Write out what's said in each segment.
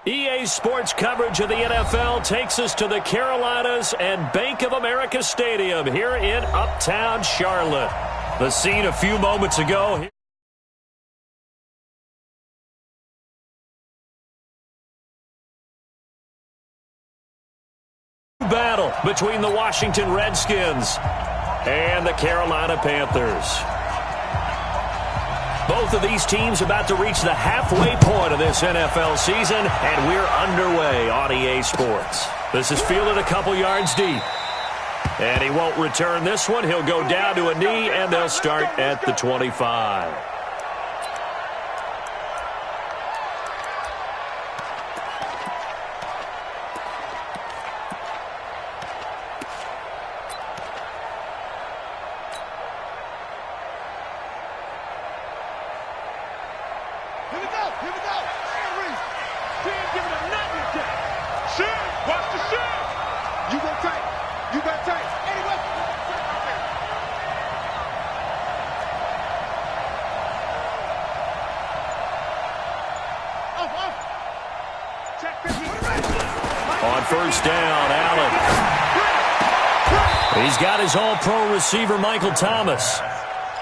EA Sports coverage of the NFL takes us to the Carolinas and Bank of America Stadium here in Uptown Charlotte. The scene a few moments ago. Battle between the Washington Redskins and the Carolina Panthers. Both of these teams about to reach the halfway point of this NFL season, and we're underway on EA Sports. This is fielded a couple yards deep. And he won't return this one. He'll go down to a knee, and they'll start at the 25. On first down, Allen. He's got his all-pro receiver, Michael Thomas.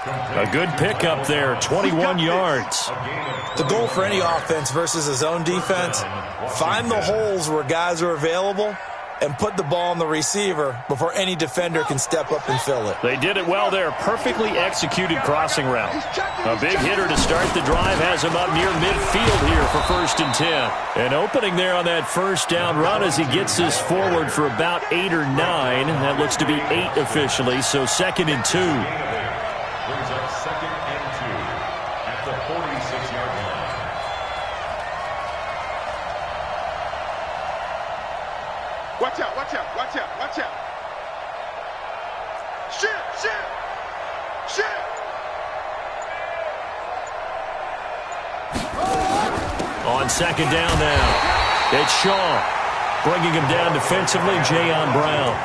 A good pickup there, 21 yards. The goal for any offense versus a zone defense, find the holes where guys are available and put the ball on the receiver before any defender can step up and fill it. They did it well there. Perfectly executed crossing route. A big hitter to start the drive has him up near midfield here for 1st and 10. An opening there on that first down run as he gets this forward for about 8 or 9. That looks to be 8 officially, so 2nd and 2. Brings up 2nd and 2 at the 46-yard line. Watch out, watch out, watch out, watch out. Shit, shit, shit. On 2nd down now, it's Shaw. Bringing him down defensively, Jayon Brown.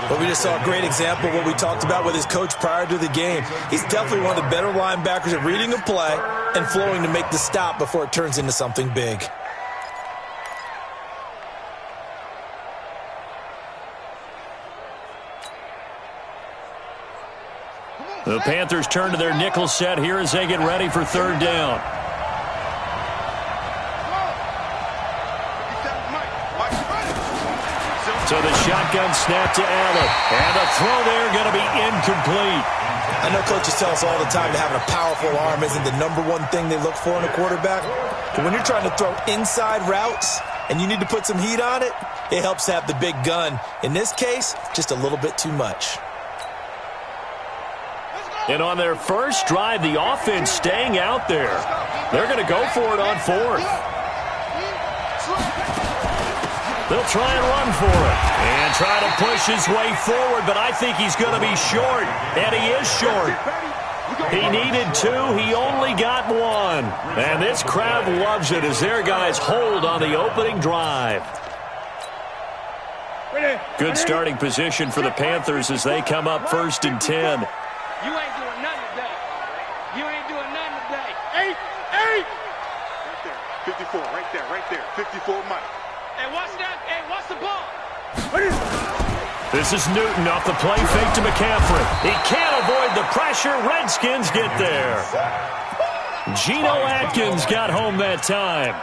But we just saw a great example of what we talked about with his coach prior to the game. He's definitely one of the better linebackers at reading a play and flowing to make the stop before it turns into something big. The Panthers turn to their nickel set here as they get ready for 3rd down. So the shotgun snap to Allen. And the throw there going to be incomplete. I know coaches tell us all the time that having a powerful arm isn't the #1 thing they look for in a quarterback. But when you're trying to throw inside routes and you need to put some heat on it, it helps to have the big gun. In this case, just a little bit too much. And on their first drive, the offense staying out there. They're going to go for it on 4th. They'll try and run for it and try to push his way forward, but I think he's going to be short, and he is short. He needed 2. He only got 1. And this crowd loves it as their guys hold on the opening drive. Good starting position for the Panthers as they come up 1st and 10. You ain't doing nothing today. You ain't doing nothing today. 8. Right there, 54, right there, 54 Mike. Hey, watch that. Hey, watch the ball. This is Newton off the play fake to McCaffrey. He can't avoid the pressure. Redskins get there. Geno Atkins got home that time.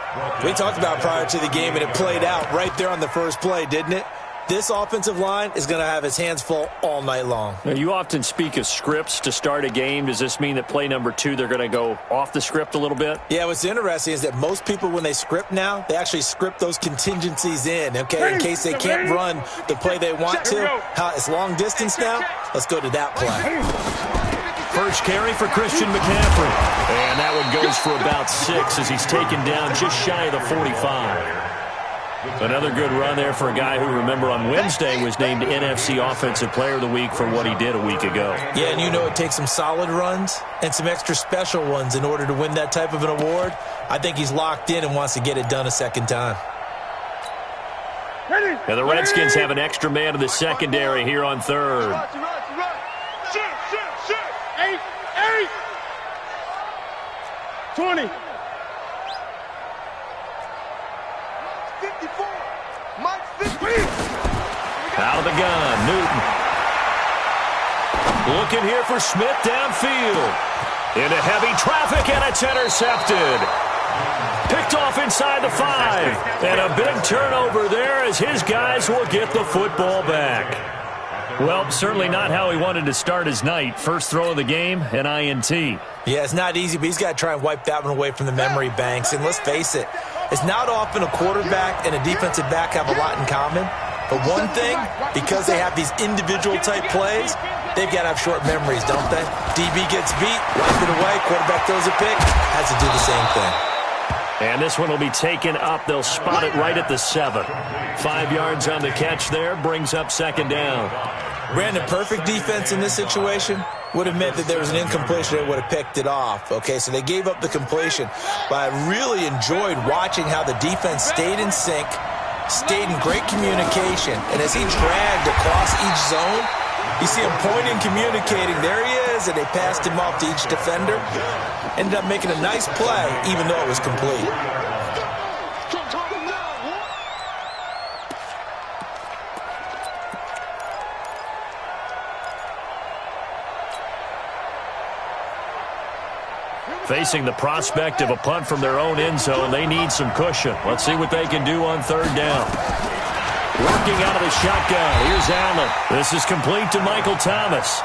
We talked about prior to the game, and it played out right there on the first play, didn't it? This offensive line is going to have his hands full all night long. Now, you often speak of scripts to start a game. Does this mean that play number 2, they're going to go off the script a little bit? Yeah, what's interesting is that most people, when they script now, they actually script those contingencies in, okay, in case they can't run the play they want to. It's long distance now. Let's go to that play. First carry for Christian McCaffrey. And that one goes for about 6 as he's taken down just shy of the 45. Another good run there for a guy who, remember, on Wednesday was named NFC Offensive Player of the Week for what he did a week ago. Yeah, and you know it takes some solid runs and some extra special ones in order to win that type of an award. I think he's locked in and wants to get it done a second time. And the Redskins have an extra man in the secondary here on 3rd. Shoot. 8. 20. Out of the gun, Newton. Looking here for Smith downfield. Into heavy traffic, and it's intercepted. Picked off inside the 5. And a big turnover there as his guys will get the football back. Well, certainly not how he wanted to start his night. First throw of the game, an INT. Yeah, it's not easy, but he's got to try and wipe that one away from the memory banks. And let's face it, it's not often a quarterback and a defensive back have a lot in common. But one thing, because they have these individual type plays, they've got to have short memories, don't they? DB gets beat, wipe it away, quarterback throws a pick, has to do the same thing. And this one will be taken up. They'll spot it right at the 7. 5 yards on the catch there, brings up second down. Brandon, perfect defense in this situation would have meant that there was an incompletion that would have picked it off. Okay, so they gave up the completion. But I really enjoyed watching how the defense stayed in sync, stayed in great communication. And as he dragged across each zone, you see him pointing, communicating. There he is, and they passed him off to each defender. Ended up making a nice play, even though it was complete. Facing the prospect of a punt from their own end zone, they need some cushion. Let's see what they can do on third down. Working out of the shotgun. Here's Allen. This is complete to Michael Thomas.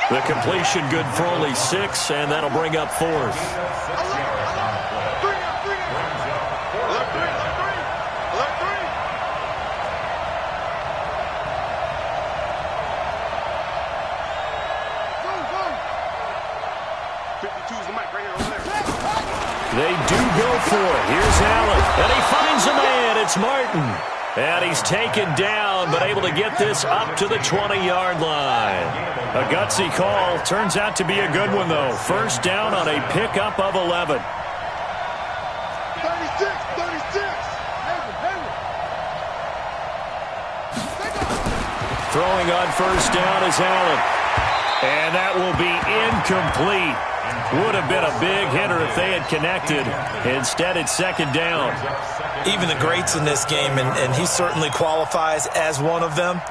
The completion good for only 6, and that'll bring up 4th. They do go for it. Here's Allen, and he finds a man. It's Martin. And he's taken down, but able to get this up to the 20-yard line. A gutsy call. Turns out to be a good one, though. First down on a pickup of 11. 36, 36. Throwing on first down is Allen. And that will be incomplete. Would have been a big hitter if they had connected. Instead, it's second down. Even the greats in this game, and he certainly qualifies as one of them,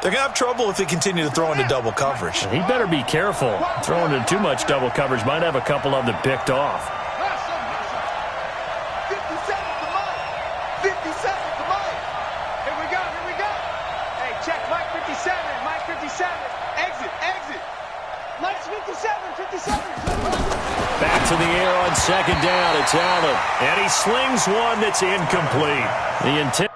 they're going to have trouble if they continue to throw into double coverage. He better be careful. Throwing into too much double coverage might have a couple of them picked off. 50 seconds to Mike. 50 seconds to Mike. Here we go. Hey, check Mike 57. Mike 57. Exit. Mike's 57. Back to the air on second down. It's Allen. And he slings one that's incomplete. The intent.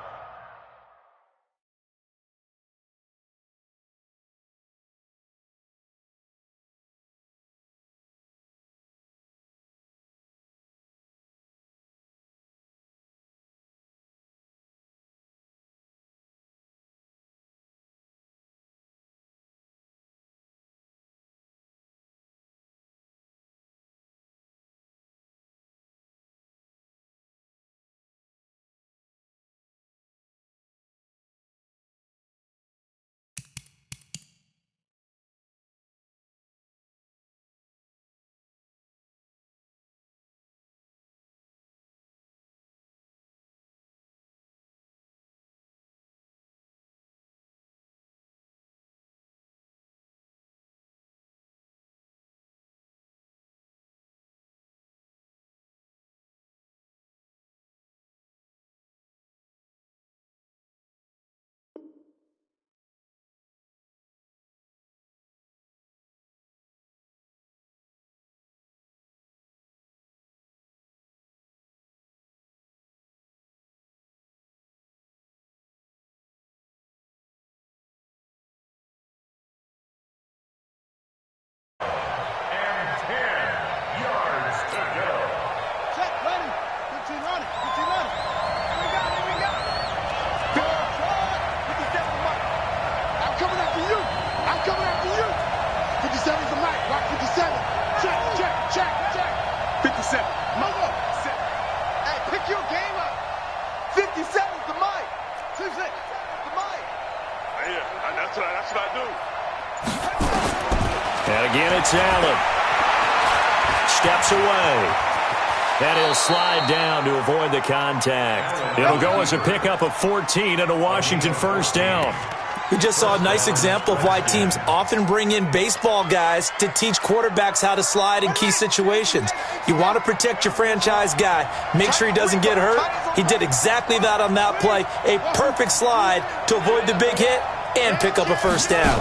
That's what I do. And again, it's Allen. Steps away. And he'll slide down to avoid the contact. It'll go as a pickup of 14 and a Washington first down. We just saw a nice example of why teams often bring in baseball guys to teach quarterbacks how to slide in key situations. You want to protect your franchise guy. Make sure he doesn't get hurt. He did exactly that on that play. A perfect slide to avoid the big hit and pick up a first down.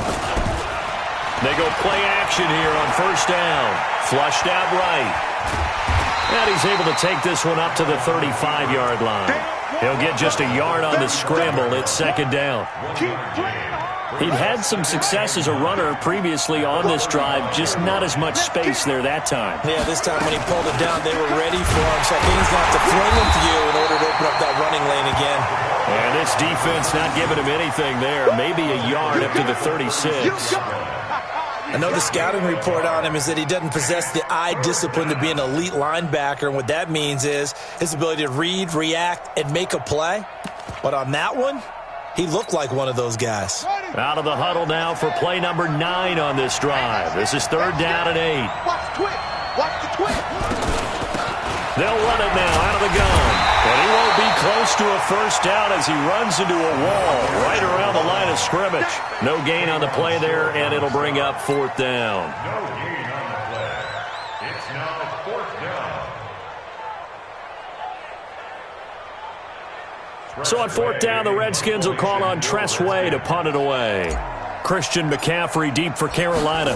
They go play action here on first down. Flushed out right. And he's able to take this one up to the 35-yard line. He'll get just a yard on the scramble. It's second down. He'd had some success as a runner previously on this drive, just not as much space there that time. Yeah, this time when he pulled it down, they were ready for him. So I think he's going to have to fling with you in order to open up that running lane again. And this defense not giving him anything there. Maybe a yard up to the 36. Another scouting report on him is that he doesn't possess the eye discipline to be an elite linebacker. And what that means is his ability to read, react, and make a play. But on that one, he looked like one of those guys. Out of the huddle now for play number 9 on this drive. This is third down and 8. Watch the twist. Watch the twist. They'll run it now out of the gun. And he won't be close to a first down as he runs into a wall right around the line of scrimmage. No gain on the play there, and it'll bring up fourth down. No gain on the play. It's now fourth down. So on fourth down, the Redskins will call on Tress Way to punt it away. Christian McCaffrey deep for Carolina.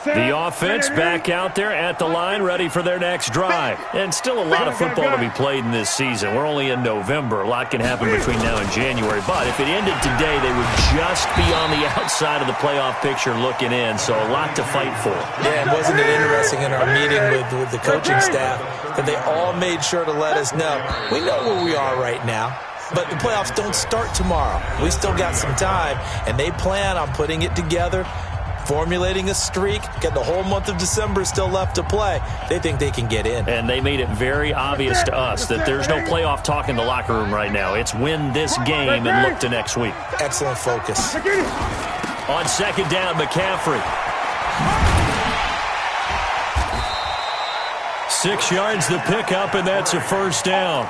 The offense back out there at the line, ready for their next drive. And still a lot of football to be played in this season. We're only in November. A lot can happen between now and January. But if it ended today, they would just be on the outside of the playoff picture looking in. So a lot to fight for. Yeah, and wasn't it interesting in our meeting with the coaching staff that they all made sure to let us know, we know where we are right now. But the playoffs don't start tomorrow. We still got some time, and they plan on putting it together, formulating a streak, get the whole month of December still left to play. They think they can get in. And they made it very obvious to us that there's no playoff talk in the locker room right now. It's win this game and look to next week. Excellent focus. On second down, McCaffrey. 6 yards the pickup, and that's a first down.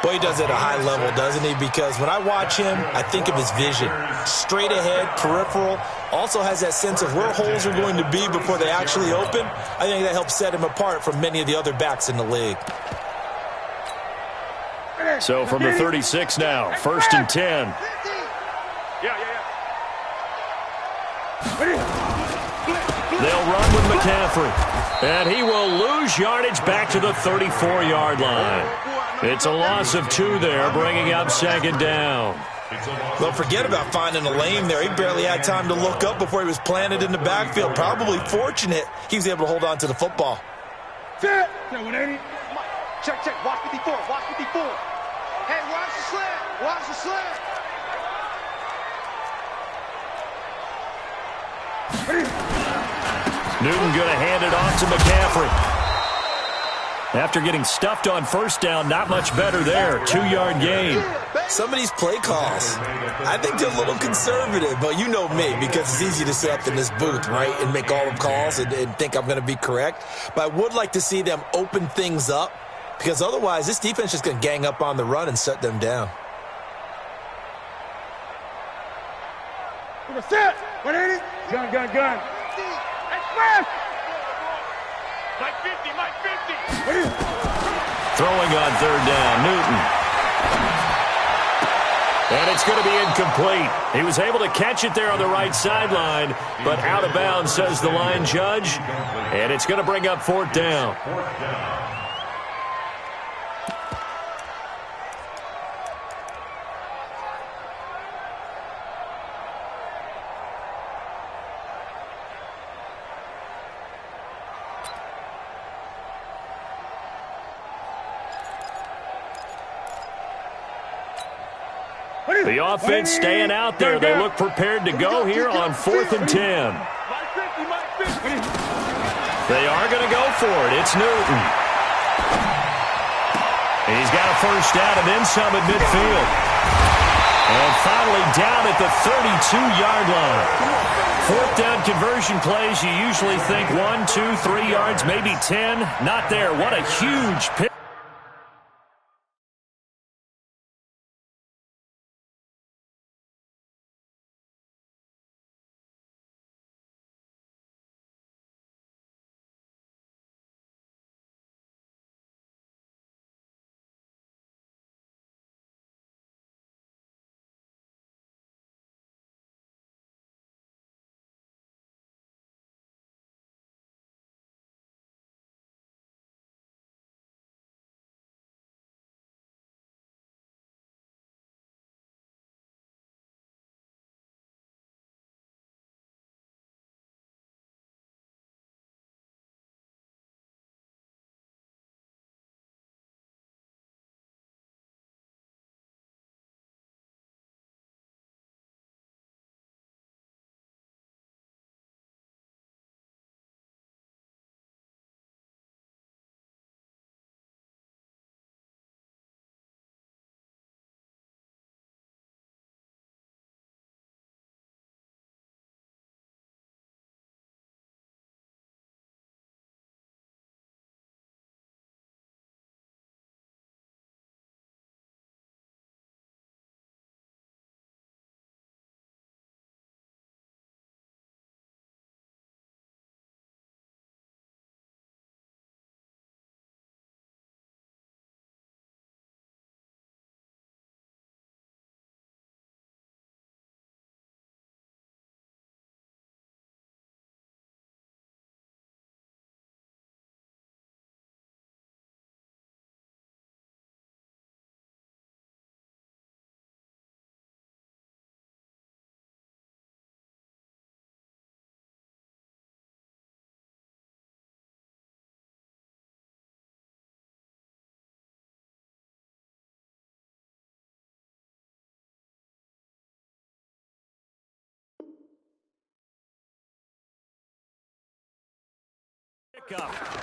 Boy, he does it at a high level, doesn't he? Because when I watch him, I think of his vision. Straight ahead, peripheral. Also has that sense of where holes are going to be before they actually open. I think that helps set him apart from many of the other backs in the league. So from the 36 now, first and 10. They'll run with McCaffrey. And he will lose yardage back to the 34-yard line. It's a loss of 2 there, bringing up second down. Well, forget about finding a lane there. He barely had time to look up before he was planted in the backfield. Probably fortunate he was able to hold on to the football. Check, check. Watch 54. Watch 54. Hey, watch the slant. Watch the slant. Newton going to hand it off to McCaffrey. After getting stuffed on first down, not much better there. 2-yard gain. Some of these play calls, I think they're a little conservative, but you know me, because it's easy to sit up in this booth, right, and make all the calls and think I'm going to be correct. But I would like to see them open things up, because otherwise this defense is just going to gang up on the run and shut them down. Gun. Express! Mike 50, Mike 50. Throwing on third down, Newton. And it's going to be incomplete. He was able to catch it there on the right sideline, but out of bounds, says the line judge. And it's going to bring up fourth down. The offense staying out there. They look prepared to go here on 4th and 10. They are going to go for it. It's Newton. He's got a first down and then some at midfield. And finally down at the 32-yard line. Fourth down conversion plays, you usually think 1, 2, 3 yards, maybe 10. Not there. What a huge pick.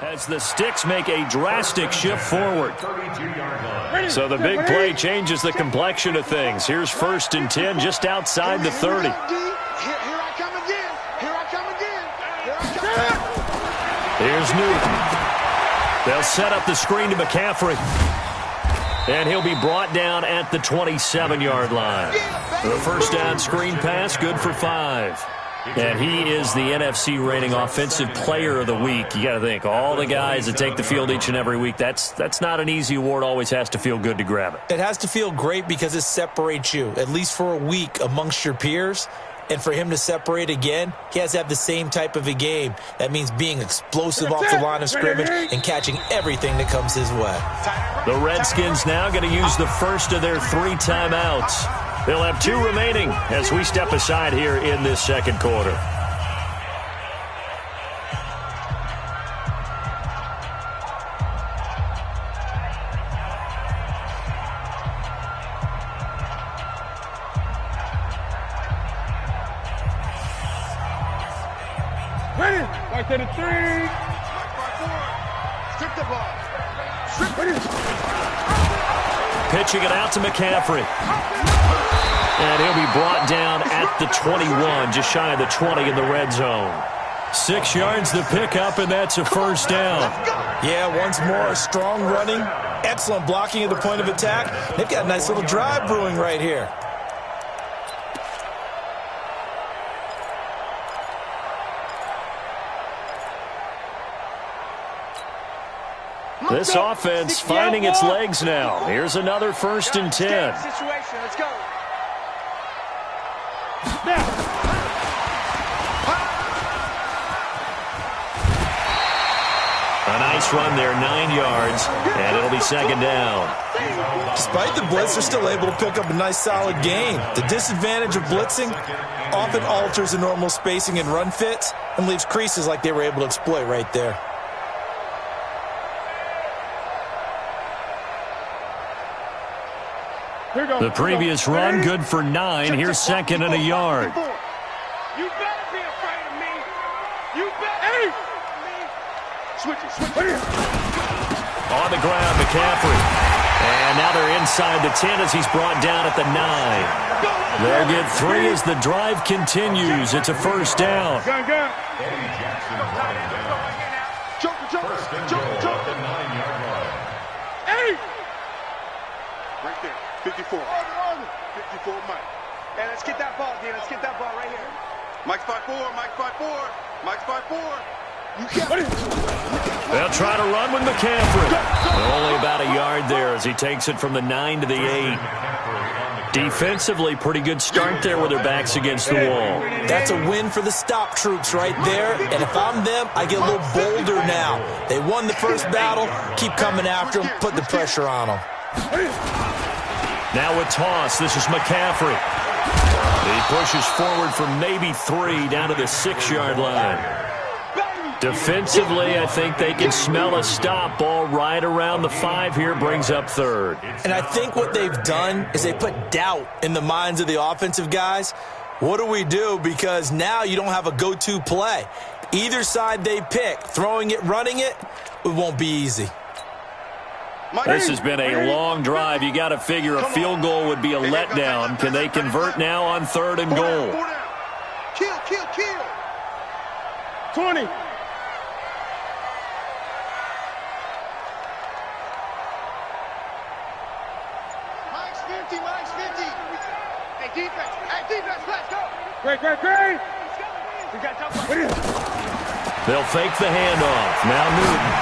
As the sticks make a drastic shift forward. So the big play changes the complexion of things. Here's 1st and 10 just outside the 30. Here I come again. Here I come again. Here's Newton. They'll set up the screen to McCaffrey. And he'll be brought down at the 27-yard line. The first down screen pass, good for 5. And he is the NFC reigning offensive player of the week. You got to think, all the guys that take the field each and every week, that's not an easy award. Always has to feel good to grab it. It has to feel great because it separates you, at least for a week, amongst your peers. And for him to separate again, he has to have the same type of a game. That means being explosive off the line of scrimmage and catching everything that comes his way. The Redskins now going to use the first of their 3 timeouts. They'll have 2 remaining as we step aside here in this second quarter. Ready? Right to the 3. Strip the ball. Strip it. Pitching it out to McCaffrey. And he'll be brought down at the 21, just shy of the 20 in the red zone. 6 yards the pickup, and that's a first down. Yeah, once more, strong running, excellent blocking at the point of attack. They've got a nice little drive brewing right here. This offense finding its legs now. Here's another 1st and 10. Situation. Let's go. A nice run there, 9 yards, and it'll be 2nd down. Despite the blitz, they're still able to pick up a nice solid gain. The disadvantage of blitzing often alters the normal spacing and run fits and leaves creases like they were able to exploit right there. The previous run, good for 9. Here's 2nd and a yard. You better be afraid of me. You bet. Hey. Switch it. On the ground, McCaffrey. And now they're inside the 10 as he's brought down at the 9. They'll get 3 as the drive continues. It's a first down. Eddie Jackson running down. First and goal at the 9-yard line. Hey! Right there. 54. 54, Mike. Hey, let's get that ball, D. Let's get that ball right here. Mike's 5'4". Mike's 5'4". Mike's 5'4". You can't. They'll try to run with McCaffrey. Only about a yard there as he takes it from the 9 to the 8. Defensively, pretty good start there with their backs against the wall. That's a win for the stop troops right there. And if I'm them, I get a little bolder now. They won the first battle. Keep coming after them. Put the pressure on them. Now with toss, this is McCaffrey. He pushes forward for maybe 3 down to the 6-yard line. Defensively, I think they can smell a stop. Ball right around the 5 here, brings up 3rd. And I think what they've done is they put doubt in the minds of the offensive guys. What do we do? Because now you don't have a go-to play. Either side they pick, throwing it, running it, it won't be easy. This has been a long drive. You got to figure a field goal would be a letdown. Can they convert now on 3rd and goal? Kill. 20. Mike's 50. Hey, defense, let's go. Great. We got top. They'll fake the handoff. Now Newton.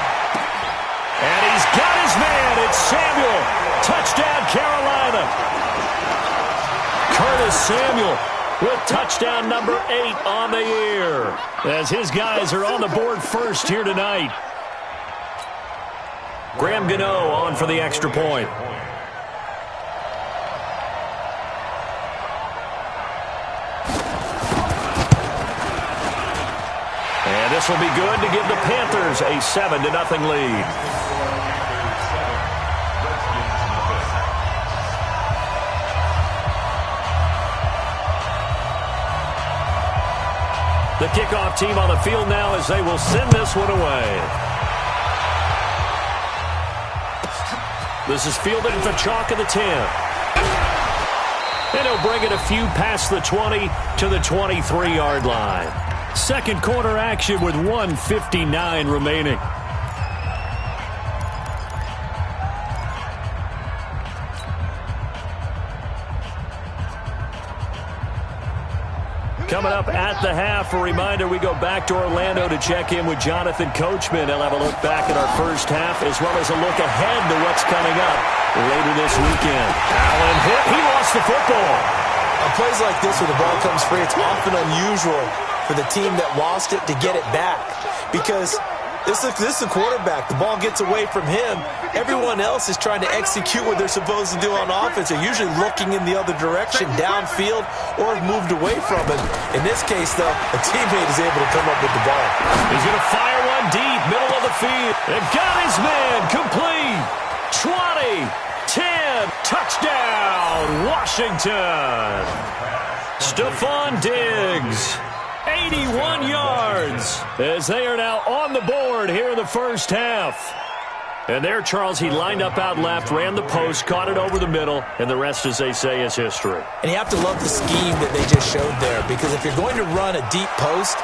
And he's got his man. It's Samuel. Touchdown, Carolina. Curtis Samuel with touchdown number 8 on the year. As his guys are on the board first here tonight. Graham Gano on for the extra point. And this will be good to give the Panthers a 7-0 lead. The kickoff team on the field now as they will send this one away. This is fielded at the chalk of the 10. And he'll bring it a few past the 20 to the 23-yard line. Second quarter action with 1:59 remaining. Coming up at the half, a reminder, we go back to Orlando to check in with Jonathan Coachman. He'll have a look back at our first half as well as a look ahead to what's coming up later this weekend. Allen hit. He lost the football. On plays like this where the ball comes free, it's often unusual for the team that lost it to get it back because this is the quarterback. The ball gets away from him. Everyone else is trying to execute what they're supposed to do on offense. They're usually looking in the other direction, downfield, or have moved away from it. In this case, though, a teammate is able to come up with the ball. He's going to fire one deep, middle of the field. And got his man, complete. 20, 10, touchdown, Washington. Stephon Diggs. 81 yards as they are now on the board here in the first half. And there, Charles, he lined up out left, ran the post, caught it over the middle, and the rest, as they say, is history. And you have to love the scheme that they just showed there because if you're going to run a deep post,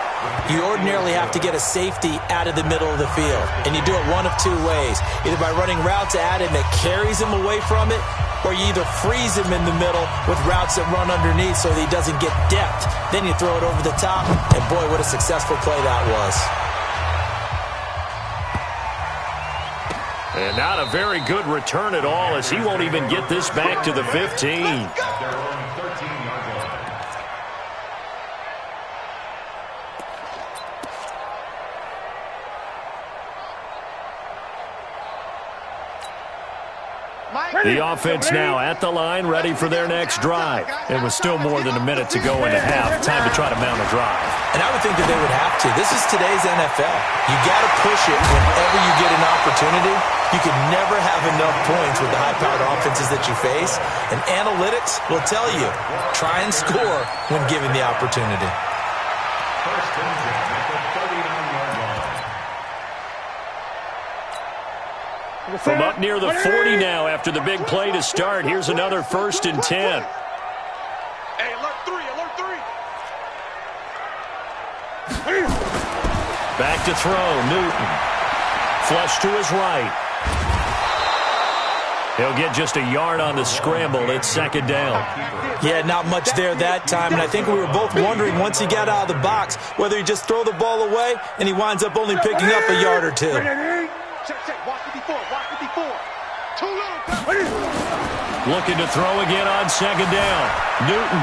you ordinarily have to get a safety out of the middle of the field. And you do it one of 2 ways, either by running routes at him that carries him away from it, or you either freeze him in the middle with routes that run underneath so that he doesn't get depth. Then you throw it over the top, and boy, what a successful play that was. And not a very good return at all as he won't even get this back to the 15. The offense now at the line, ready for their next drive. And with still more than a minute to go into half, time to try to mount a drive. And I would think that they would have to. This is today's NFL. You got to push it whenever you get an opportunity. You can never have enough points with the high-powered offenses that you face. And analytics will tell you, try and score when given the opportunity. First and 10 at the 39-yard line. From up near the 40 now after the big play to start. Here's another first and 10. Hey, alert 3, alert 3. Back to throw, Newton. Flush to his right. He'll get just a yard on the scramble. It's second down. Yeah, not much there that time, and I think we were both wondering once he got out of the box whether he just throw the ball away and he winds up only picking up a yard or two. Check, check. Watch 54. Watch 54. Too little. Looking to throw again on second down. Newton.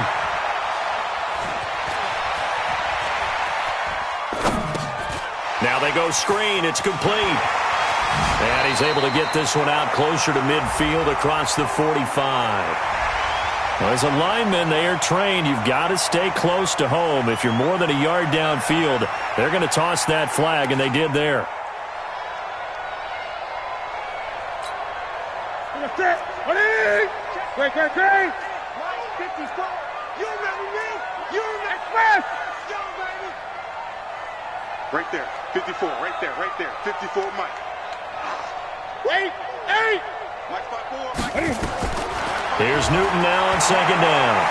Now they go screen. It's complete. And he's able to get this one out closer to midfield across the 45. Well, as a lineman, they are trained. You've got to stay close to home. If you're more than a yard downfield, they're going to toss that flag, and they did there. Great. 54. You remember me? You remember me? Yo, baby. Right there. 54. Right there. Right there. 54, Mike. Wait. Mike 5-4. Mike. Here's Newton now on second down.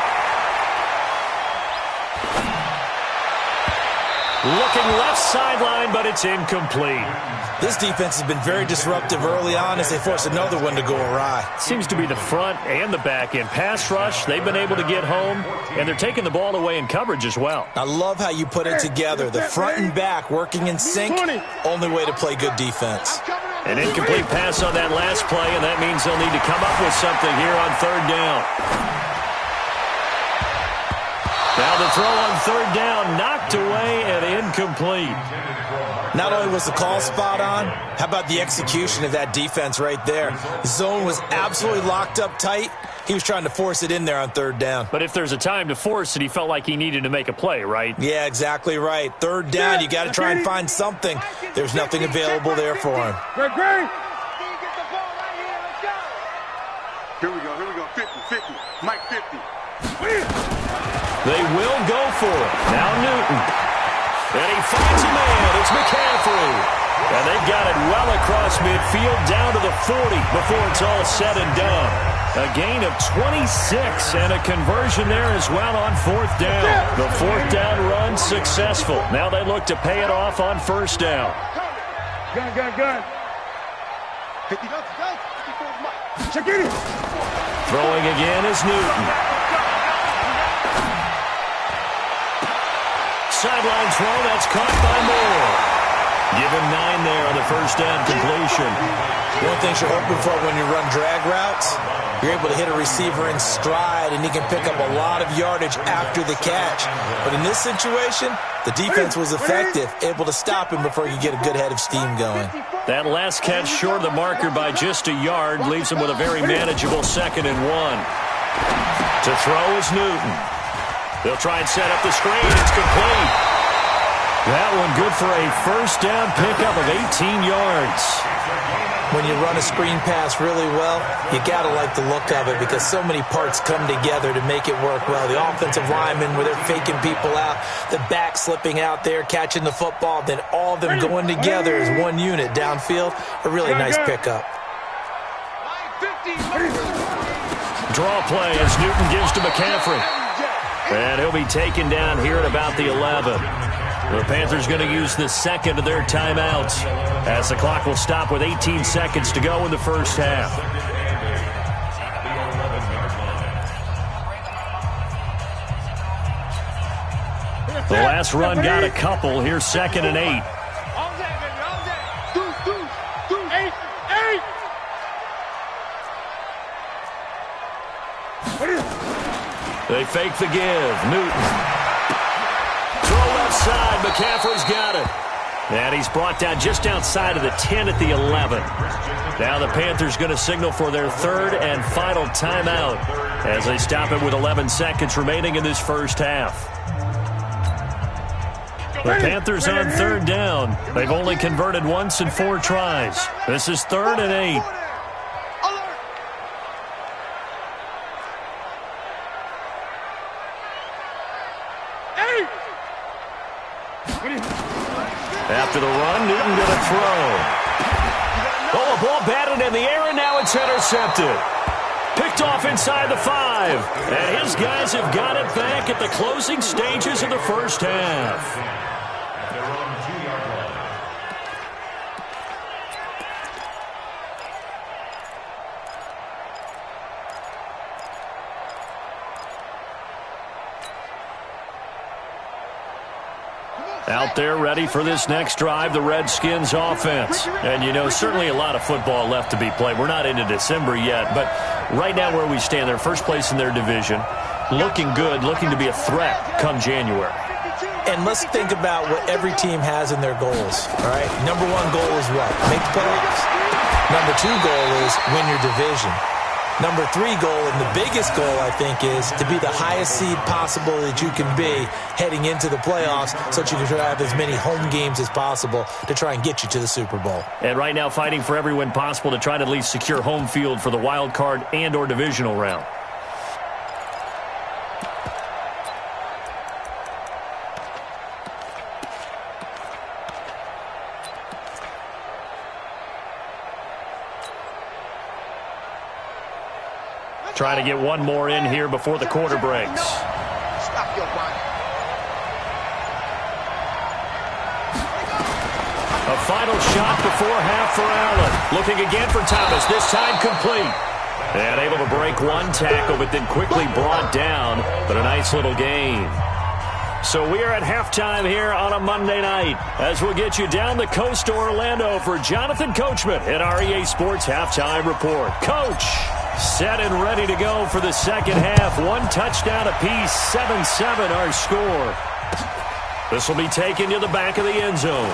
Looking left sideline, but it's incomplete. This defense has been very disruptive early on as they force another one to go awry. Seems to be the front and the back end. Pass rush, they've been able to get home, and they're taking the ball away in coverage as well. I love how you put it together. The front and back working in sync, only way to play good defense. An incomplete pass on that last play, and that means they'll need to come up with something here on third down. Now the throw on third down, knocked away and incomplete. Not only was the call spot on, how about the execution of that defense right there? The zone was absolutely locked up tight. He was trying to force it in there on third down. But if there's a time to force it, he felt like he needed to make a play, right? Yeah, exactly right. Third down, you got to try and find something. There's nothing available there for him. Get the ball right here. Let's go. Here we go. 50. Mike 50. They will go for it. Now Newton. And he finds a man. It's McCaffrey. And they've got it well across midfield down to the 40 before it's all said and done. A gain of 26 and a conversion there as well on fourth down. The fourth down run successful. Now they look to pay it off on first down. Gun. 50 go. 54 Mike. Check it. Throwing again is Newton. Sideline throw, that's caught by Moore. Give him 9 there on the first down completion. One thing you're hoping for when you run drag routes, you're able to hit a receiver in stride, and he can pick up a lot of yardage after the catch. But in this situation, the defense was effective, able to stop him before he could get a good head of steam going. That last catch short of the marker by just a yard leaves him with a very manageable 2nd and 1. To throw is Newton. They'll try and set up the screen. It's complete. That one good for a first down pickup of 18 yards. When you run a screen pass really well, you got to like the look of it because so many parts come together to make it work well. The offensive linemen, where they're faking people out, the back slipping out there, catching the football, then all of them going together as one unit downfield. A really nice pickup. Draw play as Newton gives to McCaffrey. And he'll be taken down here at about the 11. The Panthers going to use the second of their timeouts as the clock will stop with 18 seconds to go in the first half. The last run got a couple. Here's 2nd and 8. They fake the give. Newton. Throw left side. McCaffrey's got it. And he's brought down just outside of the 10 at the 11. Now the Panthers going to signal for their third and final timeout as they stop it with 11 seconds remaining in this first half. The Panthers on third down. They've only converted once in 4 tries. This is 3rd and 8. After the run, Newton going to throw. Oh, a ball batted in the air, and now it's intercepted. Picked off inside the 5. And his guys have got it back at the closing stages of the first half. Out there ready for this next drive, the Redskins offense. And, you know, certainly a lot of football left to be played. We're not into December yet, but right now where we stand, they're first place in their division. Looking good, looking to be a threat come January. And let's think about what every team has in their goals, all right? Number 1 goal is what? Make the playoffs. Number 2 goal is win your division. Number 3 goal, and the biggest goal, I think, is to be the highest seed possible that you can be heading into the playoffs so that you can have as many home games as possible to try and get you to the Super Bowl. And right now fighting for every win possible to try to at least secure home field for the wild card and or divisional round. Trying to get one more in here before the quarter breaks. Stop your body. A final shot before half for Allen. Looking again for Thomas, this time complete. And able to break one tackle, but then quickly brought down. But a nice little gain. So we are at halftime here on a Monday night as we'll get you down the coast to Orlando for Jonathan Coachman at our EA Sports Halftime Report. Coach, set and ready to go for the second half. One touchdown apiece, 7-7 our score. This will be taken to the back of the end zone.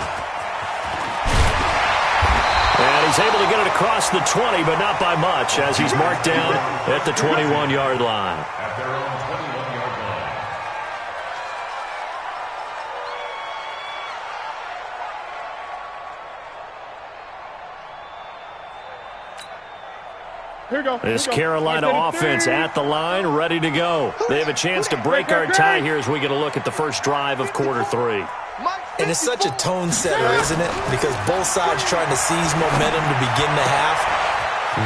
And he's able to get it across the 20, but not by much as he's marked down at the 21-yard line. At their own 21-yard line. This Carolina offense at the line, ready to go. They have a chance to break our tie here as we get a look at the first drive of quarter 3. And it's such a tone setter, isn't it? Because both sides trying to seize momentum to begin the half.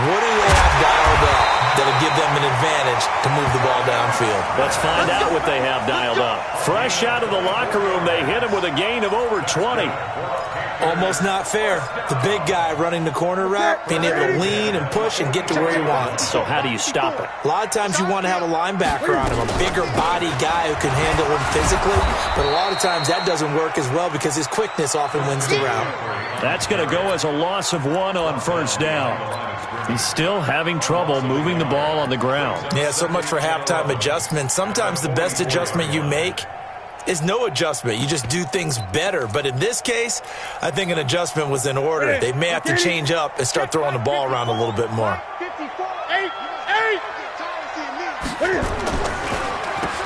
What do they have dialed up that'll give them an advantage to move the ball downfield? Let's find out what they have dialed up. Fresh out of the locker room, they hit him with a gain of over 20. Almost not fair. The big guy running the corner route, being able to lean and push and get to where he wants. So how do you stop it? A lot of times you want to have a linebacker on him, a bigger body guy who can handle him physically. But a lot of times that doesn't work as well because his quickness often wins the route. That's going to go as a loss of 1 on first down. He's still having trouble moving the ball on the ground. Yeah, so much for halftime adjustment. Sometimes the best adjustment you make is no adjustment. You just do things better. But in this case, I think an adjustment was in order. They may have to change up and start throwing the ball around a little bit more.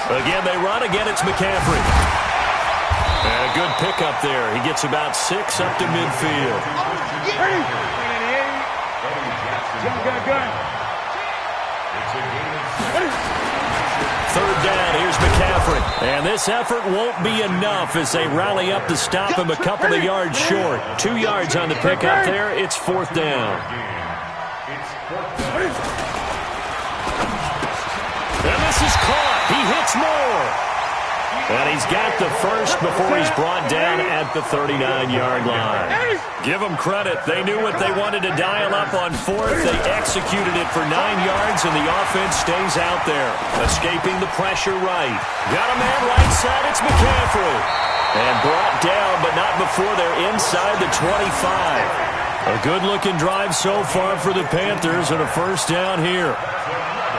Again, they run. Again, it's McCaffrey. And a good pickup there. He gets about 6 up to midfield. Third down, here's McCaffrey. And this effort won't be enough as they rally up to stop him a couple of yards short. 2 yards on the pickup there. It's fourth down. And this is caught. He hits more. And he's got the first before he's brought down at the 39-yard line. Give them credit. They knew what they wanted to dial up on fourth. They executed it for 9 yards, and the offense stays out there. Escaping the pressure right. Got a man right side. It's McCaffrey. And brought down, but not before they're inside the 25. A good-looking drive so far for the Panthers and a first down here.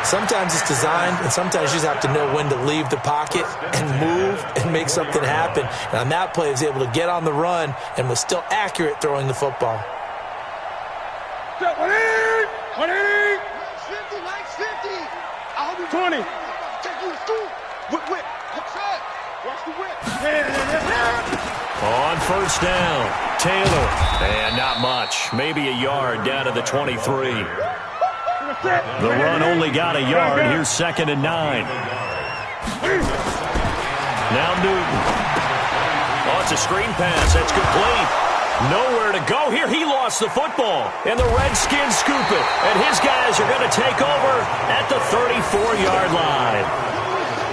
Sometimes it's designed, and sometimes you just have to know when to leave the pocket and move and make something happen. And on that play, he was able to get on the run and was still accurate throwing the football. 20. On first down, Taylor. And not much. Maybe a yard down to the 23. The run only got a yard. Here's 2nd and 9. Now Newton. On It's a screen pass. That's complete. Nowhere to go here. He lost the football. And the Redskins scoop it. And his guys are going to take over at the 34-yard line.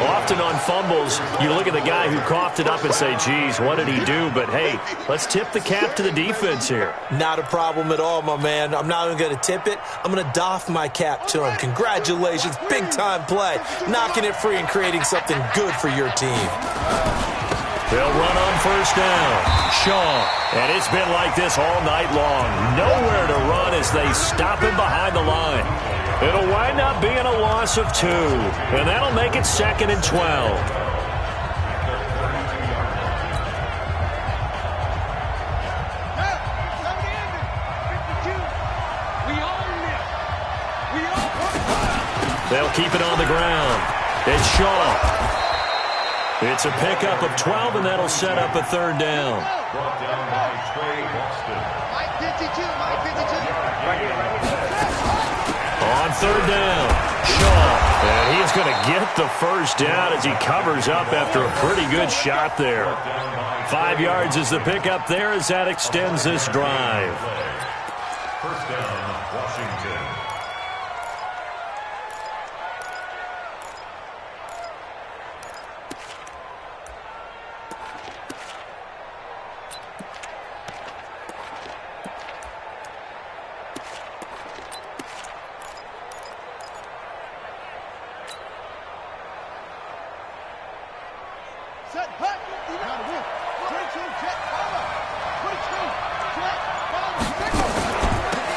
Often on fumbles, you look at the guy who coughed it up and say, geez, what did he do? But, hey, let's tip the cap to the defense here. Not a problem at all, my man. I'm not even going to tip it. I'm going to doff my cap to him. Congratulations. Big-time play. Knocking it free and creating something good for your team. They'll run on first down. Shaw. And it's been like this all night long. Nowhere to run as they stop him behind the line. It'll wind up being a loss of 2. And that'll make it 2nd and 12. They'll keep it on the ground. It's Shaw. It's a pickup of 12, and that'll set up a 3rd down. Brought down by Trey Boston. Mike 52, Mike 52. On 3rd down, Shaw. And he's going to get the first down as he covers up after a pretty good shot there. 5 yards is the pickup there as that extends this drive. First down, Washington.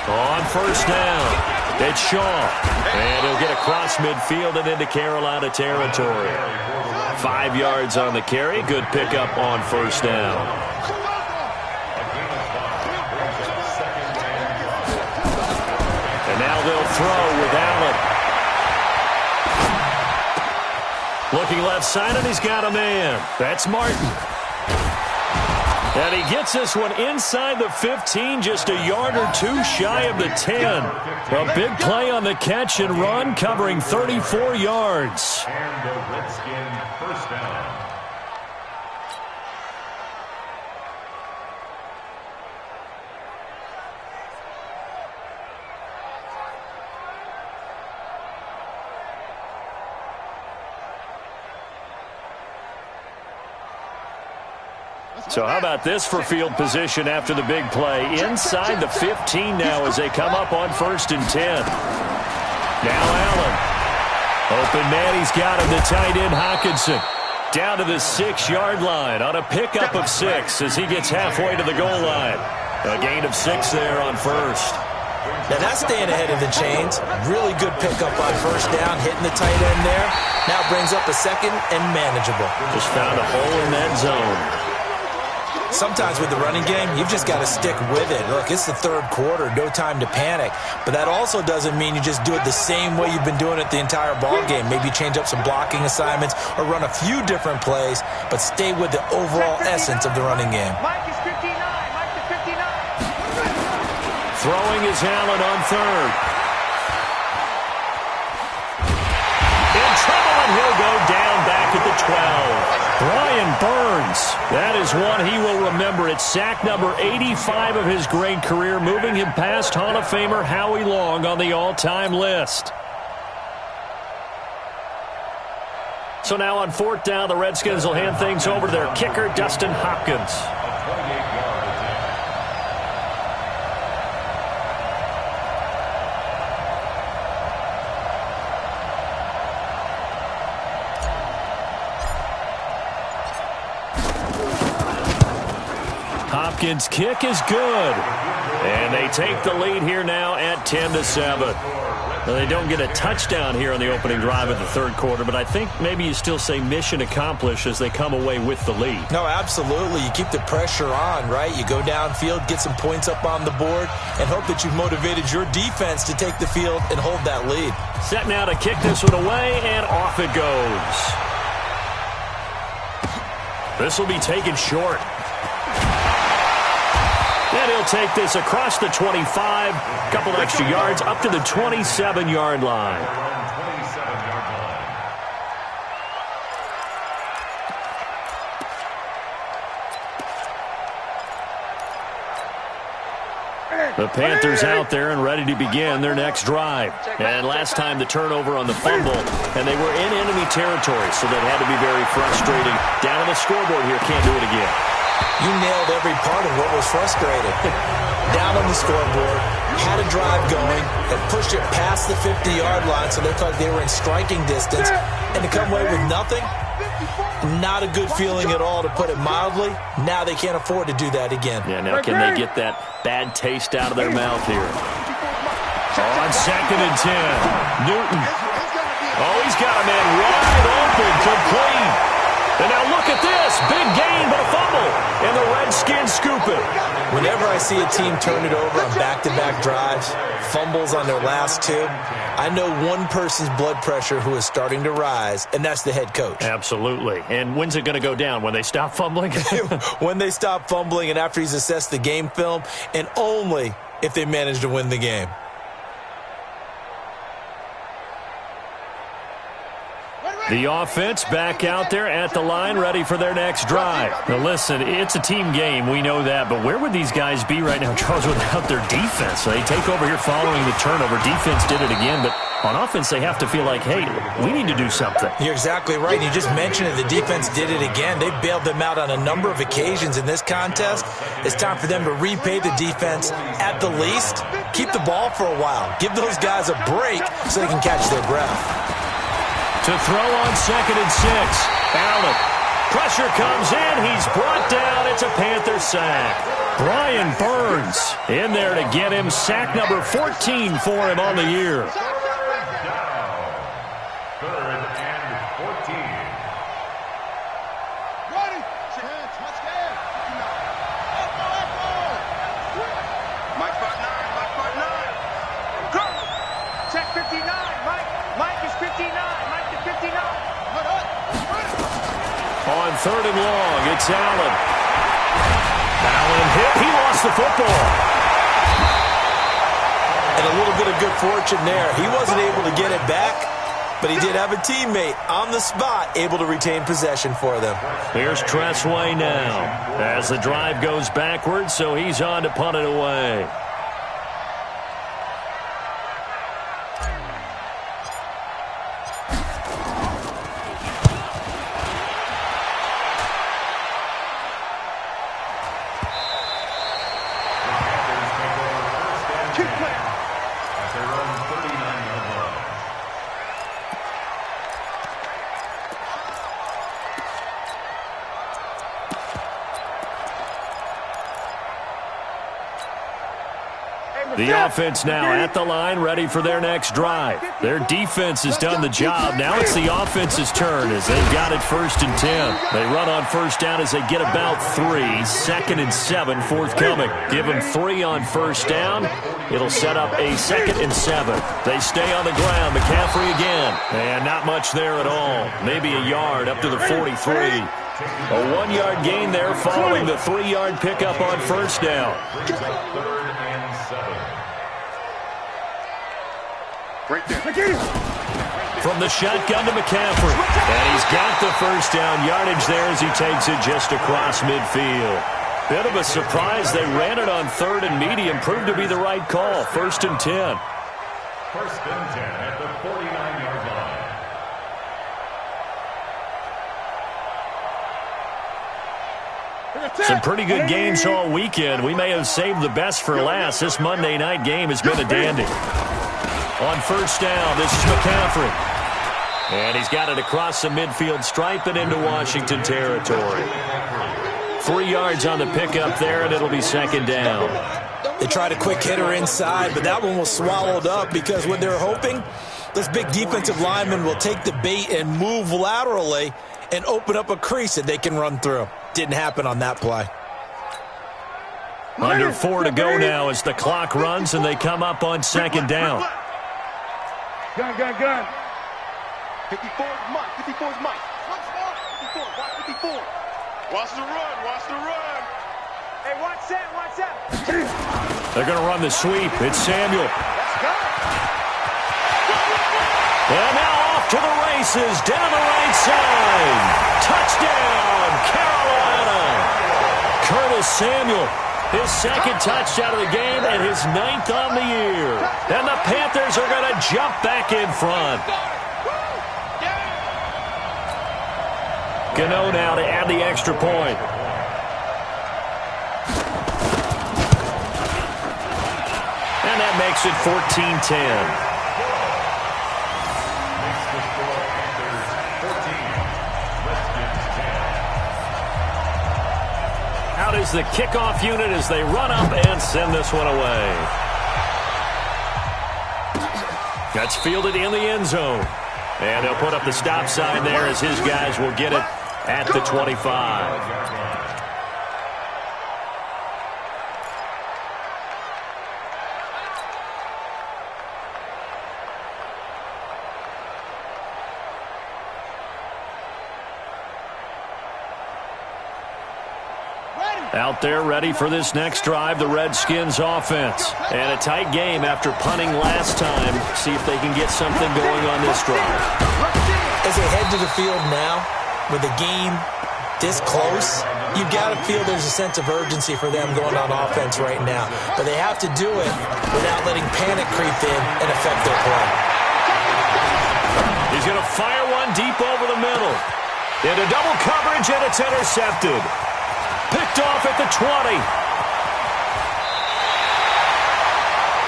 On first down, it's Shaw. And he'll get across midfield and into Carolina territory. 5 yards on the carry. Good pickup on first down. And now they'll throw with Allen. Looking left side, and he's got a man. That's Martin. And he gets this one inside the 15, just a yard or 2 shy of the 10. A big play on the catch and run, covering 34 yards. And the Redskin first down. So how about this for field position after the big play? Inside the 15 now as they come up on 1st and 10. Now Allen. Open man, he's got him, the tight end Hockenson. Down to the 6-yard line on a pickup of 6 as he gets halfway to the goal line. A gain of 6 there on 1st. Now that's staying ahead of the chains. Really good pickup on first down, hitting the tight end there. Now brings up a 2nd and manageable. Just found a hole in that zone. Sometimes with the running game, you've just got to stick with it. Look, it's the 3rd quarter, no time to panic. But that also doesn't mean you just do it the same way you've been doing it the entire ball game. Maybe change up some blocking assignments or run a few different plays, but stay with the overall essence of the running game. Mike is 59. Mike is 59. Throwing is Allen on 3rd. In trouble, and he'll go down back at the 12. Brian Burns, that is one he will remember. It's sack number 85 of his great career, moving him past Hall of Famer Howie Long on the all-time list. So now on 4th down, the Redskins will hand things over to their kicker, Dustin Hopkins. Hopkins' kick is good. And they take the lead here now at 10-7. Well, they don't get a touchdown here on the opening drive of the 3rd quarter, but I think maybe you still say mission accomplished as they come away with the lead. No, absolutely. You keep the pressure on, right? You go downfield, get some points up on the board, and hope that you've motivated your defense to take the field and hold that lead. Set now to kick this one away, and off it goes. This will be taken short. And he'll take this across the 25, couple extra yards, up to the 27-yard line. The Panthers out there and ready to begin their next drive. And last time the turnover on the fumble, and they were in enemy territory, so that had to be very frustrating. Down on the scoreboard here, can't do it again. You nailed every part of what was frustrating. Down on the scoreboard, had a drive going, and pushed it past the 50-yard line, so it looked like they were in striking distance, and to come away with nothing, not a good feeling at all, to put it mildly. Now they can't afford to do that again. Yeah, now can they get that bad taste out of their mouth here? On 2nd and 10, Newton. Oh, he's got a man wide open, complete. And now look at this. Big gain, but a fumble. And the Redskins scoop it. Whenever I see a team turn it over on back-to-back drives, fumbles on their last two, I know one person's blood pressure who is starting to rise, and that's the head coach. Absolutely. And when's it going to go down? When they stop fumbling? When they stop fumbling and after he's assessed the game film, and only if they manage to win the game. The offense back out there at the line, ready for their next drive. Now listen, it's a team game, we know that, but where would these guys be right now, Charles, without their defense? They take over here following the turnover. Defense did it again, but on offense they have to feel like, hey, we need to do something. You're exactly right. You just mentioned it. The defense did it again. They bailed them out on a number of occasions in this contest. It's time for them to repay the defense at the least. Keep the ball for a while. Give those guys a break so they can catch their breath. To throw on 2nd and 6. Allen. Pressure comes in. He's brought down. It's a Panther sack. Brian Burns in there to get him. Sack number 14 for him on the year. On 3rd and long, it's Allen. Allen hit. He lost the football. And a little bit of good fortune there. He wasn't able to get it back, but he did have a teammate on the spot able to retain possession for them. Here's Tressway now as the drive goes backwards, so he's on to punt it away. The offense now at the line, ready for their next drive. Their defense has done the job. Now it's the offense's turn as they've got it 1st and 10. They run on 1st down as they get about 3. 2nd and 7 forthcoming. Give them 3 on 1st down. It'll set up a 2nd and 7. They stay on the ground. McCaffrey again. And not much there at all. Maybe a yard up to the 43. A 1-yard gain there following the 3-yard pickup on 1st down. Right there. From the shotgun to McCaffrey. And he's got the 1st down yardage there as he takes it just across midfield. Bit of a surprise. They ran it on 3rd and medium. Proved to be the right call. 1st and 10. 1st and 10 at the 49-yard line. Some pretty good games all weekend. We may have saved the best for last. This Monday night game has been a dandy. On 1st down, this is McCaffrey. And he's got it across the midfield stripe and into Washington territory. 3 yards on the pickup there, and it'll be 2nd down. They tried a quick hitter inside, but that one was swallowed up because what they're hoping, this big defensive lineman will take the bait and move laterally and open up a crease that they can run through. Didn't happen on that play. Under 4 to go now as the clock runs, and they come up on 2nd down. Gun. 54 is Mike. 54 is Mike. 54. Watch 54. Watch the run. Hey, watch that. They're going to run the sweep. It's Samuel. And now off to the races down the right side. Touchdown, Carolina. Curtis Samuel His second touchdown of the game and his 9th on the year. And the Panthers are going to jump back in front. Gano now to add the extra point. And that makes it 14-10. Out is the kickoff unit as they run up and send this one away. That's fielded in the end zone. And they'll put up the stop sign there as his guys will get it at the 25. Out there ready for this next drive, the Redskins offense. And a tight game after punting last time. See if they can get something going on this drive. As they head to the field now, with the game this close, you've got to feel there's a sense of urgency for them going on offense right now. But they have to do it without letting panic creep in and affect their play. He's going to fire one deep over the middle. Into double coverage, and it's intercepted. Picked off at the 20.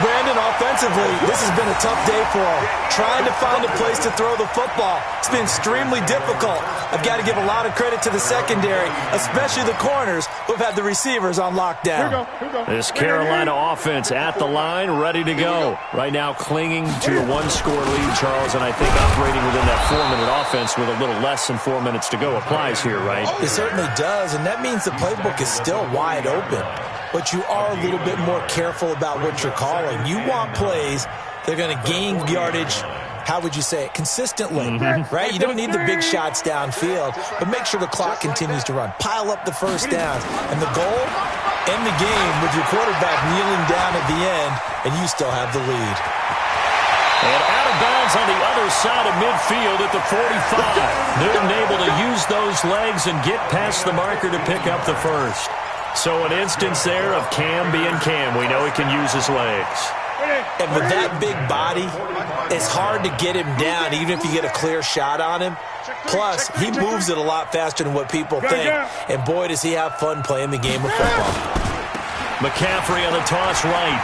Brandon, offensively, this has been a tough day for him. Trying to find a place to throw the football. It's been extremely difficult. I've got to give a lot of credit to the secondary, especially the corners who have had the receivers on lockdown. This Carolina offense at the line, ready to go. Right now clinging to a one-score lead, Charles, and I think operating within that 4-minute offense with a little less than 4 minutes to go applies here, right? It certainly does, and that means the playbook is still wide open. But you are a little bit more careful about what you're calling. You want plays that are going to gain yardage, how would you say it, consistently, right? You don't need the big shots downfield, but make sure the clock continues to run. Pile up the first downs. And the goal, end the game with your quarterback kneeling down at the end, and you still have the lead. And out of bounds on the other side of midfield at the 45. Newton able to use those legs and get past the marker to pick up the first. So an instance there of Cam being Cam. We know he can use his legs. And with that big body, it's hard to get him down, even if you get a clear shot on him. Plus, he moves it a lot faster than what people think. And boy, does he have fun playing the game of football. McCaffrey on the toss right.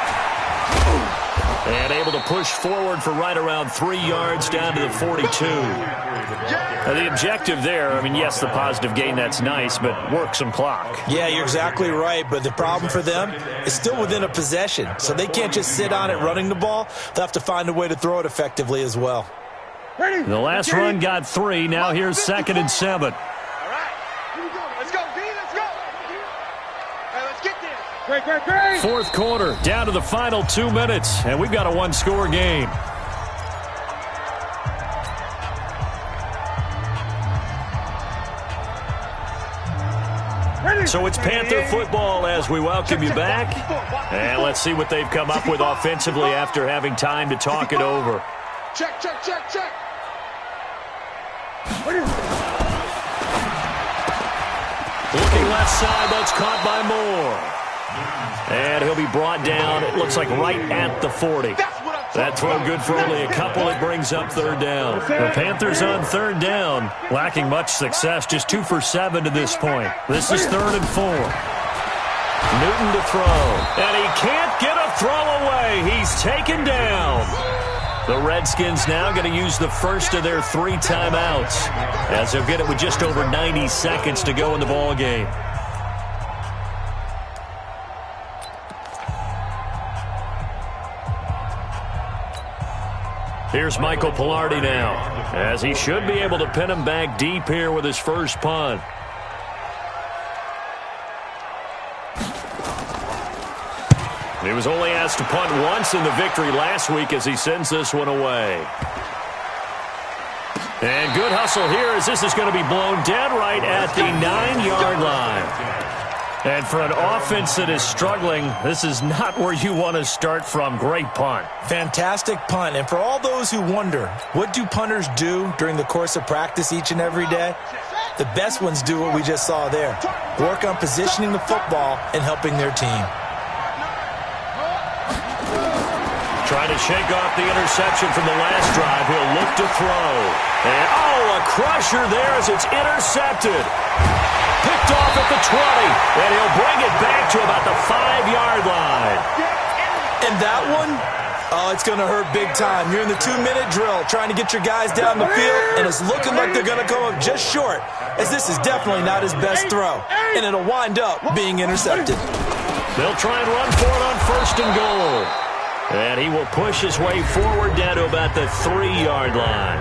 And able to push forward for right around 3 yards down to the 42. Now, the objective there, I mean, yes, the positive gain, that's nice, but work some clock. Yeah, you're exactly right, but the problem for them is still within a possession, so they can't just sit on it running the ball. They'll have to find a way to throw it effectively as well. The last run got 3. Now here's 2nd and 7. All right, here we go. Let's go, D. Let's go. Hey, let's get this. Great. Fourth quarter, down to the final 2 minutes, and we've got a one-score game. So it's Panther football as we welcome you back. And let's see what they've come up with offensively after having time to talk it over. Check. Looking left side, that's caught by Moore. And he'll be brought down, it looks like right at the 40. That throw good for only a couple. It brings up 3rd down. The Panthers on 3rd down, lacking much success, just 2 for 7 to this point. This is 3rd and 4. Newton to throw. And he can't get a throw away. He's taken down. The Redskins now going to use the first of their 3 timeouts, as they'll get it with just over 90 seconds to go in the ball game. Here's Michael Pilardi now, as he should be able to pin him back deep here with his first punt. He was only asked to punt once in the victory last week as he sends this one away. And good hustle here as this is going to be blown dead right at the 9-yard line. And for an offense that is struggling, this is not where you want to start from. Great punt. Fantastic punt. And for all those who wonder, what do punters do during the course of practice each and every day? The best ones do what we just saw there. Work on positioning the football and helping their team. Trying to shake off the interception from the last drive. He'll look to throw. And, a crusher there as it's intercepted. Picked off at the 20. And he'll bring it back to about the 5-yard line. And that one, it's going to hurt big time. You're in the 2-minute drill trying to get your guys down the field, and it's looking like they're going to come up just short, as this is definitely not his best throw. And it'll wind up being intercepted. They'll try and run for it on 1st and goal. And he will push his way forward down to about the 3-yard line.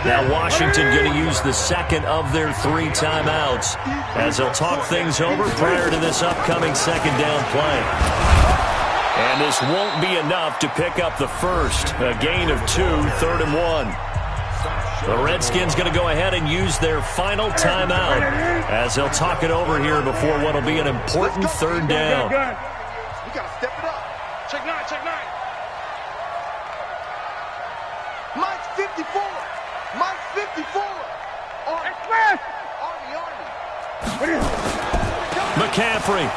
Now Washington going to use the second of their 3 timeouts as they'll talk things over prior to this upcoming 2nd down play. And this won't be enough to pick up the first. A gain of 2, 3rd and 1. The Redskins going to go ahead and use their final timeout as they'll talk it over here before what will be an important 3rd down. We got to step it up. Check 9, check 9. Mike's 54. Mike's 54. Army. McCaffrey.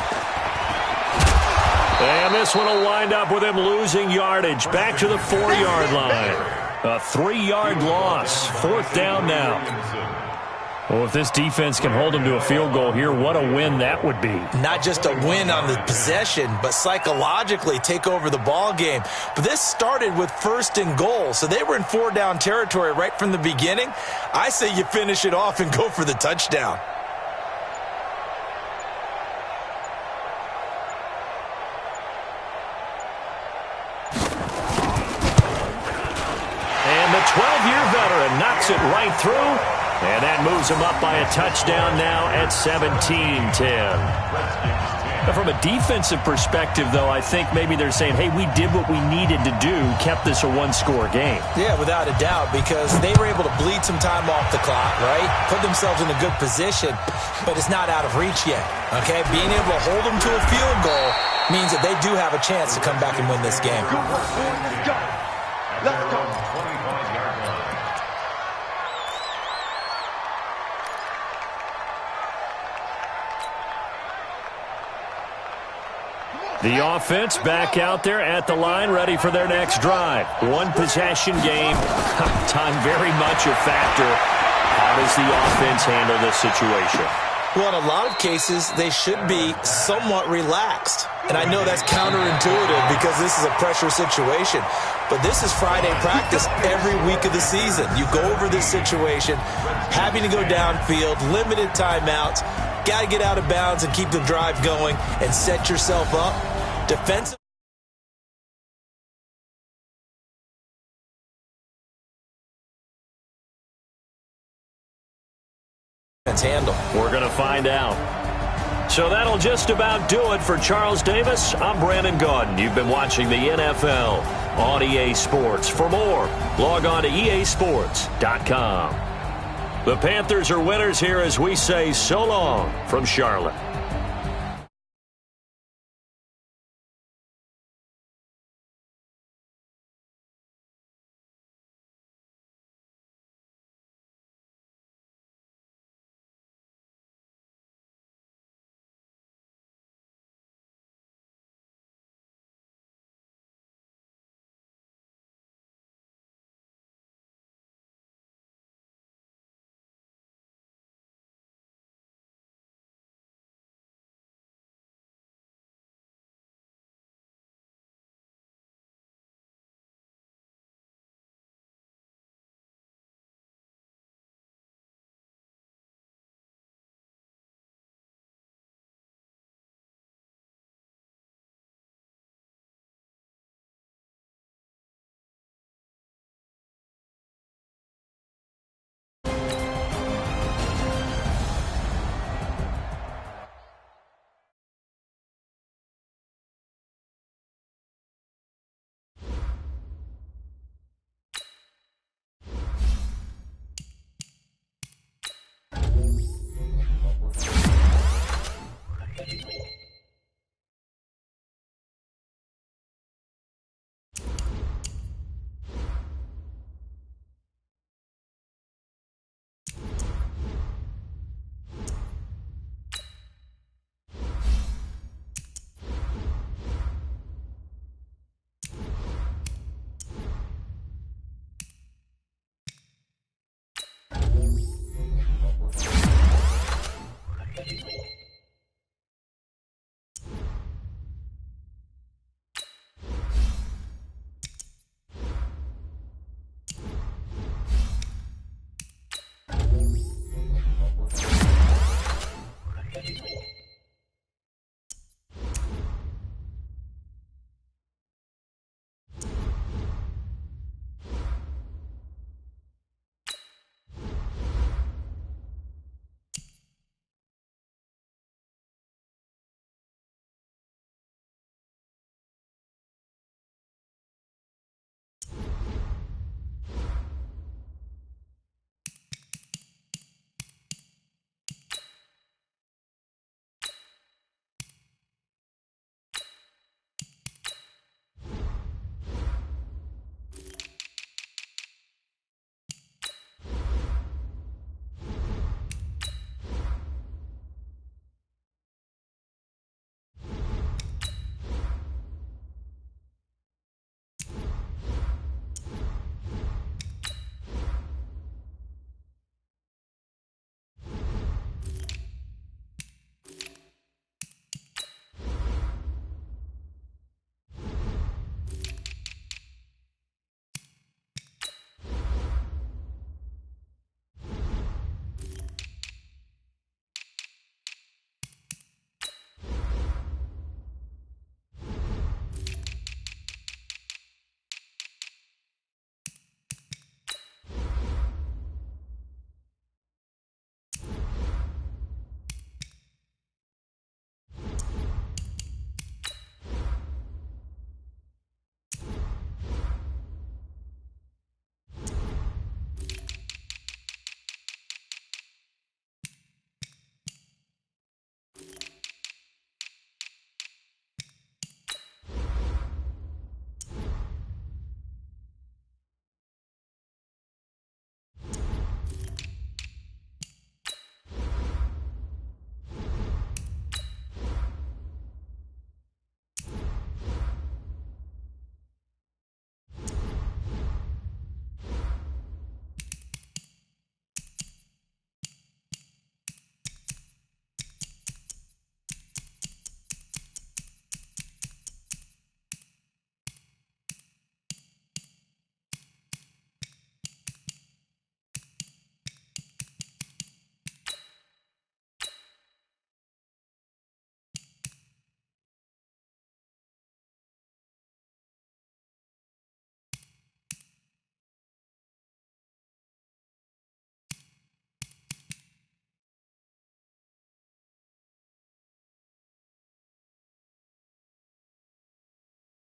And this one will wind up with him losing yardage back to the 4-yard line. A 3-yard loss. 4th down now. Well, if this defense can hold them to a field goal here, what a win that would be. Not just a win on the possession, but psychologically take over the ball game. But this started with 1st and goal, so they were in 4-down territory right from the beginning. I say you finish it off and go for the touchdown. And the 12-year veteran knocks it right through. And that moves him up by a touchdown now at 17-10. From a defensive perspective, though, I think maybe they're saying, hey, we did what we needed to do, kept this a 1-score game. Yeah, without a doubt, because they were able to bleed some time off the clock, right? Put themselves in a good position, but it's not out of reach yet, okay? Being able to hold them to a field goal means that they do have a chance to come back and win this game. Good work, boys. Let's go. Let's go. The offense back out there at the line, ready for their next drive. 1-possession game. Time very much a factor. How does the offense handle this situation? Well, in a lot of cases, they should be somewhat relaxed. And I know that's counterintuitive because this is a pressure situation. But this is Friday practice every week of the season. You go over this situation, having to go downfield, limited timeouts, got to get out of bounds and keep the drive going and set yourself up. Defensive. Handle. We're going to find out. So that'll just about do it for Charles Davis. I'm Brandon Gaudin. You've been watching the NFL on EA Sports. For more, log on to easports.com. The Panthers are winners here as we say so long from Charlotte.